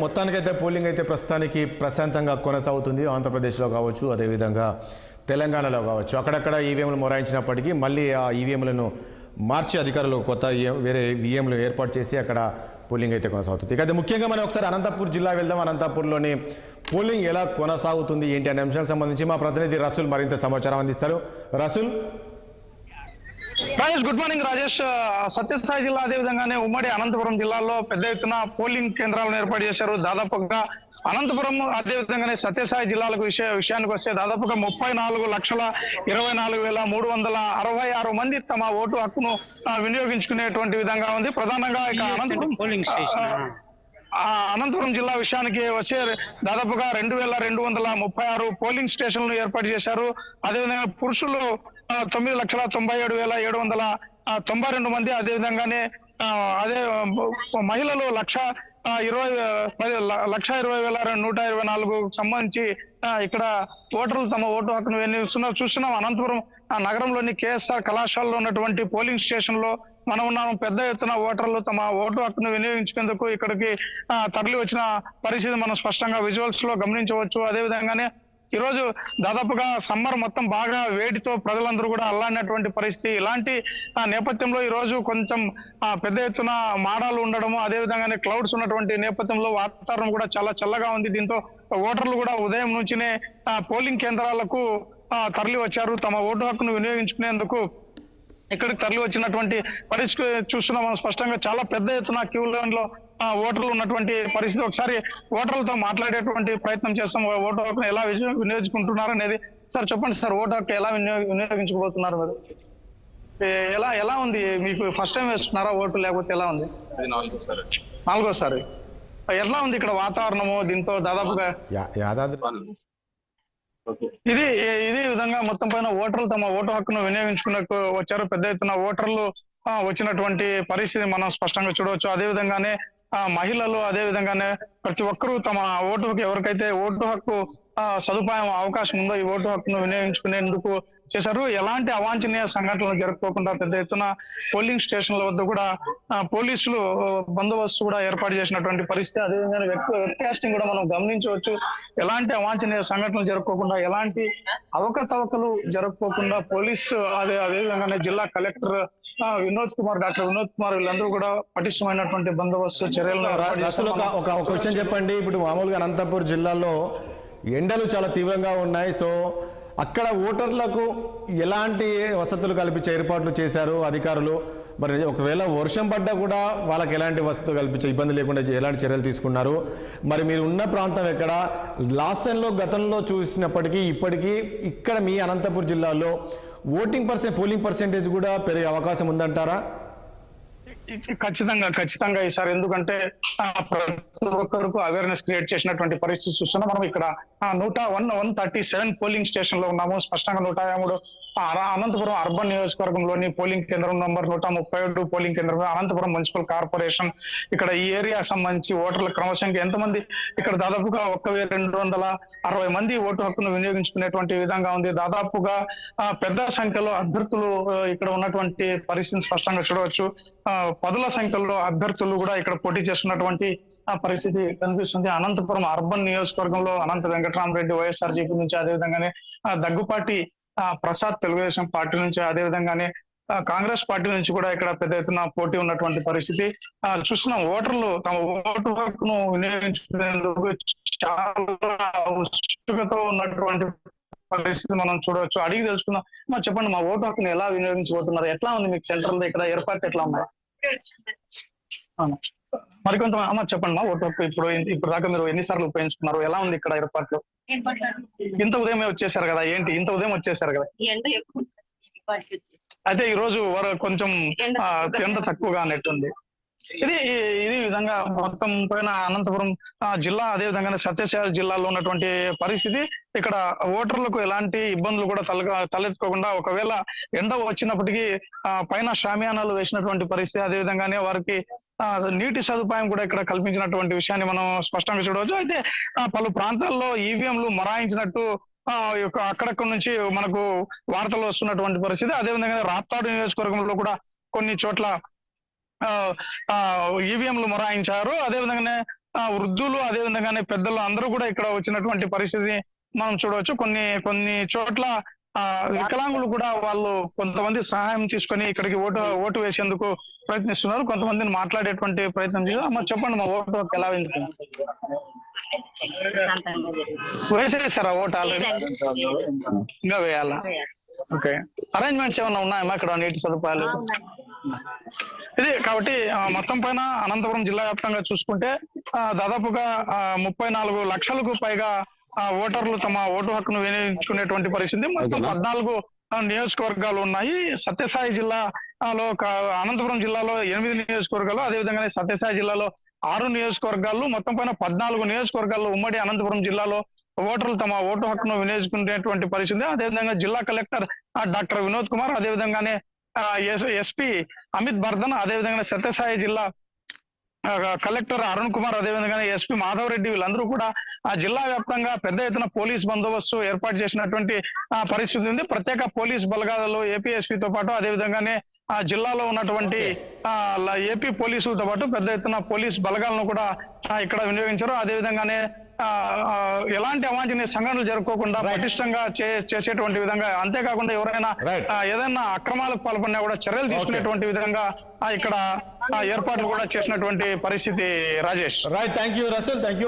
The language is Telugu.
మొత్తానికైతే పోలింగ్ అయితే ప్రస్తుతానికి ప్రశాంతంగా కొనసాగుతుంది. ఆంధ్రప్రదేశ్లో కావచ్చు, అదేవిధంగా తెలంగాణలో కావచ్చు. అక్కడక్కడ ఈవీఎంలు మొరాయించినప్పటికీ మళ్ళీ ఆ ఈవీఎంలను మార్చి అధికారులు కొత్త వేరే ఈవీఎంలు ఏర్పాటు చేసి అక్కడ పోలింగ్ అయితే కొనసాగుతుంది. ఇక ముఖ్యంగా మనం ఒకసారి అనంతపూర్ జిల్లా వెళ్దాం. అనంతపూర్లోని పోలింగ్ ఎలా కొనసాగుతుంది ఏంటి అనే అంశానికి సంబంధించి మా ప్రతినిధి రసూల్ మరింత సమాచారం అందిస్తారు. రసూల్. Rajesh, good morning Rajesh. సత్యసాయి జిల్లా అదేవిధంగానే ఉమ్మడి అనంతపురం జిల్లాలో పెద్ద ఎత్తున పోలింగ్ కేంద్రాలను ఏర్పాటు చేశారు. దాదాపుగా అనంతపురం అదేవిధంగానే సత్యసాయి జిల్లాలకు విషయానికి వస్తే దాదాపుగా 34,24,366 మంది తమ ఓటు హక్కును వినియోగించుకునేటువంటి విధంగా ఉంది. ప్రధానంగా ఇక అనంతపురం జిల్లా విషయానికి వచ్చే దాదాపుగా 2,236 పోలింగ్ స్టేషన్లు ఏర్పాటు చేశారు. అదేవిధంగా పురుషులు 9,97,792 మంది, అదేవిధంగానే మహిళలు 1,20,124 సంబంధించి ఇక్కడ ఓటర్లు తమ ఓటు హక్కును వినియోగిస్తున్నారు. చూస్తున్నాం అనంతపురం నగరంలోని కేఎస్ఆర్ కళాశాలలో ఉన్నటువంటి పోలింగ్ స్టేషన్ లో మనం ఉన్నాము. పెద్ద ఎత్తున ఓటర్లు తమ ఓటు హక్కును వినియోగించుకునేందుకు ఇక్కడికి తరలి వచ్చిన పరిస్థితి మనం స్పష్టంగా విజువల్స్ లో గమనించవచ్చు. అదేవిధంగానే ఈ రోజు దాదాపుగా సమ్మర్ మొత్తం బాగా వేడితో ప్రజలందరూ కూడా అల్లాడినటువంటి పరిస్థితి. ఇలాంటి నేపథ్యంలో ఈ రోజు కొంచెం పెద్ద ఎత్తున మాడాలు ఉండడము, అదేవిధంగానే క్లౌడ్స్ ఉన్నటువంటి నేపథ్యంలో వాతావరణం కూడా చాలా చల్లగా ఉంది. దీంతో ఓటర్లు కూడా ఉదయం నుంచినే పోలింగ్ కేంద్రాలకు తరలి వచ్చారు. తమ ఓటు హక్కును వినియోగించుకునేందుకు ఇక్కడికి తరలి వచ్చినటువంటి పరిస్థితి చూస్తున్నాం మనం స్పష్టంగా. చాలా పెద్ద ఎత్తున క్యూ లైన్ లో ఓటర్లు ఉన్నటువంటి పరిస్థితి. ఒకసారి ఓటర్లతో మాట్లాడేటువంటి ప్రయత్నం చేస్తాం. ఓటు హక్కును ఎలా వినియోగించుకుంటున్నారు అనేది. సార్ చెప్పండి సార్, ఓటు హక్కు ఎలా వినియోగించుకోబోతున్నారు మీరు? ఎలా ఉంది మీకు? ఫస్ట్ టైం వేస్తున్నారా ఓటు, లేకపోతే ఎలా ఉంది? నాలుగోసారి. ఎలా ఉంది ఇక్కడ వాతావరణము? దీంతో దాదాపుగా ఇది విధంగా మొత్తం పైన ఓటర్లు తమ ఓటు హక్కును వినియోగించుకున్నకు వచ్చారు. పెద్ద ఎత్తున ఓటర్లు వచ్చినటువంటి పరిస్థితి మనం స్పష్టంగా చూడవచ్చు. అదేవిధంగానే మహిళలు, అదేవిధంగానే ప్రతి ఒక్కరూ తమ ఓటు హక్కు, ఎవరికైతే ఓటు హక్కు సదుపాయం అవకాశం ఉందో ఈ ఓటు హక్కును వినియోగించుకునేందుకు చేశారు. ఎలాంటి అవాంఛనీయ సంఘటనలు జరుపుకోకుండా పెద్ద ఎత్తున పోలింగ్ స్టేషన్ల వద్ద కూడా పోలీసులు బందోబస్తు కూడా ఏర్పాటు చేసినటువంటి పరిస్థితి. అదేవిధంగా వెబ్కాస్టింగ్ కూడా మనం గమనించవచ్చు. ఎలాంటి అవాంఛనీయ సంఘటనలు జరుపుకోకుండా, ఎలాంటి అవకతవకలు జరుపుకోకుండా పోలీసు అదేవిధంగానే జిల్లా కలెక్టర్ డాక్టర్ వినోద్ కుమార్ వీళ్ళందరూ కూడా పటిష్టమైనటువంటి బందోబస్తు చర్యలు. ఒక విషయం చెప్పండి. ఇప్పుడు మామూలుగా అనంతపూర్ జిల్లాలో ఎండలు చాలా తీవ్రంగా ఉన్నాయి. సో అక్కడ ఓటర్లకు ఎలాంటి వసతులు కల్పించే ఏర్పాట్లు చేశారు అధికారులు? మరి ఒకవేళ వర్షం పడ్డా కూడా వాళ్ళకి ఎలాంటి వసతులు కల్పించే, ఇబ్బంది లేకుండా ఎలాంటి చర్యలు తీసుకున్నారు? మరి మీరు ఉన్న ప్రాంతం ఎక్కడ? లాస్ట్ టైంలో గతంలో చూసినప్పటికీ ఇప్పటికీ ఇక్కడ మీ అనంతపూర్ జిల్లాలో పోలింగ్ పర్సెంటేజ్ కూడా పెరిగే అవకాశం ఉందంటారా? ఖచ్చితంగా ఈసారి. ఎందుకంటే ప్రతి ఒక్కరికి అవేర్నెస్ క్రియేట్ చేసినటువంటి పరిస్థితి చూస్తున్నాం మనం. ఇక్కడ 137 పోలింగ్ స్టేషన్ లో ఉన్నాము. స్పష్టంగా 153 అనంతపురం అర్బన్ నియోజకవర్గంలోని పోలింగ్ కేంద్రం నంబర్ 137 పోలింగ్ కేంద్రం, అనంతపురం మున్సిపల్ కార్పొరేషన్. ఇక్కడ ఈ ఏరియా సంబంధించి ఓటర్ల క్రమసంఖ్య ఎంతమంది? ఇక్కడ దాదాపుగా 1,260 మంది ఓటు హక్కును వినియోగించుకునేటువంటి విధంగా ఉంది. దాదాపుగా పెద్ద సంఖ్యలో అభ్యర్థులు ఇక్కడ ఉన్నటువంటి పరిస్థితిని స్పష్టంగా చూడవచ్చు. పదుల సంఖ్యలో అభ్యర్థులు కూడా ఇక్కడ పోటీ చేస్తున్నటువంటి పరిస్థితి కనిపిస్తుంది. అనంతపురం అర్బన్ నియోజకవర్గంలో అనంత వెంకటరామరెడ్డి వైఎస్ఆర్సీపీ నుంచి, అదేవిధంగానే దగ్గుపాటి ప్రసాద్ తెలుగుదేశం పార్టీ నుంచి, అదేవిధంగానే కాంగ్రెస్ పార్టీ నుంచి కూడా ఇక్కడ పెద్ద ఎత్తున పోటీ ఉన్నటువంటి పరిస్థితి చూస్తున్నాం. ఓటర్లు తమ ఓటు హక్కును వినియోగించుకునేందుకు చాలా ఉత్సుకత ఉన్నటువంటి పరిస్థితి మనం చూడవచ్చు. అడిగి తెలుసుకుందాం. చెప్పండి, మా ఓటు హక్కును ఎలా వినియోగించబోతున్నారు? ఎట్లా ఉంది మీకు సెంట్రల్ ఇక్కడ ఏర్పాటు ఎట్లా ఉన్నాయి? మరికొంత చెప్పండి మా ఓటు హక్కు ఇప్పుడు దాకా మీరు ఎన్నిసార్లు ఉపయోగించుకున్నారు? ఎలా ఉంది ఇక్కడ ఏర్పాట్లు? ఇంత ఉదయమే వచ్చేసారు కదా, ఏంటి ఇంత ఉదయం వచ్చేసారు కదా? అయితే ఈ రోజు కొంచెం ఎండ తక్కువగా అన్నట్టుంది. ఇది విధంగా మొత్తం పైన అనంతపురం జిల్లా, అదేవిధంగా సత్యసాయి జిల్లాలో ఉన్నటువంటి పరిస్థితి. ఇక్కడ ఓటర్లకు ఎలాంటి ఇబ్బందులు కూడా తలెత్తుకోకుండా, ఒకవేళ ఎండ వచ్చినప్పటికీ పైన షామియానాలు వేసినటువంటి పరిస్థితి, అదేవిధంగానే వారికి నీటి సదుపాయం కూడా ఇక్కడ కల్పించినటువంటి విషయాన్ని మనం స్పష్టంగా చూడవచ్చు. అయితే పలు ప్రాంతాల్లో ఈవీఎంలు మొరాయించినట్టు అక్కడక్కడ నుంచి మనకు వార్తలు వస్తున్నటువంటి పరిస్థితి. అదేవిధంగా రాప్తాడు నియోజకవర్గంలో కూడా కొన్ని చోట్ల ఈవీఎంలు మొరాయించారు. అదేవిధంగానే వృద్ధులు అదే విధంగానే పెద్దలు అందరూ కూడా ఇక్కడ వచ్చినటువంటి పరిస్థితి మనం చూడవచ్చు. కొన్ని చోట్ల వికలాంగులు కూడా వాళ్ళు కొంతమంది సహాయం తీసుకొని ఇక్కడికి ఓటు వేసేందుకు ప్రయత్నిస్తున్నారు. కొంతమందిని మాట్లాడేటువంటి ప్రయత్నం చేశారు. అమ్మ చెప్పండి, మా ఓటు హక్కు ఎలా వేసేస్తారా? ఓటు ఆల్రెడీ ఇంకా వేయాలా? ఓకే. అరేంజ్మెంట్స్ ఏమన్నా ఉన్నాయమ్మా ఇక్కడ, నీటి సదుపాయాలు? ఇది కాబట్టి మొత్తం పైన అనంతపురం జిల్లా వ్యాప్తంగా చూసుకుంటే దాదాపుగా 34 లక్షలకు పైగా ఓటర్లు తమ ఓటు హక్కును వినియోగించుకునేటువంటి పరిస్థితి. మొత్తం 14 నియోజకవర్గాలు ఉన్నాయి. సత్యసాయి జిల్లాలో అనంతపురం జిల్లాలో 8 నియోజకవర్గాలు, అదేవిధంగా సత్యసాయి జిల్లాలో 6 నియోజకవర్గాలు, మొత్తం పైన 14 నియోజకవర్గాల్లో ఉమ్మడి అనంతపురం జిల్లాలో ఓటర్లు తమ ఓటు హక్కును వినియోగించుకునేటువంటి పరిస్థితి. అదేవిధంగా జిల్లా కలెక్టర్ డాక్టర్ వినోద్ కుమార్, అదేవిధంగానే ఎస్పీ అమిత్ బర్ధన్, అదేవిధంగా సత్యసాయి జిల్లా కలెక్టర్ అరుణ్ కుమార్, అదేవిధంగా ఎస్పీ మాధవ్ రెడ్డి, వీళ్ళందరూ కూడా ఆ జిల్లా వ్యాప్తంగా పెద్ద ఎత్తున పోలీస్ బందోబస్తు ఏర్పాటు చేసినటువంటి పరిస్థితి ఉంది. ప్రత్యేక పోలీస్ బలగాలలో ఏపీఎస్పీతో పాటు అదేవిధంగానే ఆ జిల్లాలో ఉన్నటువంటి ఏపీ పోలీసులతో పాటు పెద్ద ఎత్తున పోలీస్ బలగాలను కూడా ఇక్కడ వినియోగించారు. అదేవిధంగానే ఎలాంటి అవాంఛనీయ సంఘటనలు జరుపుకోకుండా పటిష్టంగా చేసేటువంటి విధంగా, అంతేకాకుండా ఎవరైనా ఏదైనా అక్రమాలకు పాల్పడినా కూడా చర్యలు తీసుకునేటువంటి విధంగా ఇక్కడ ఏర్పాట్లు కూడా చేసినటువంటి పరిస్థితి. Rajesh, right, thank you Rasool, thank you.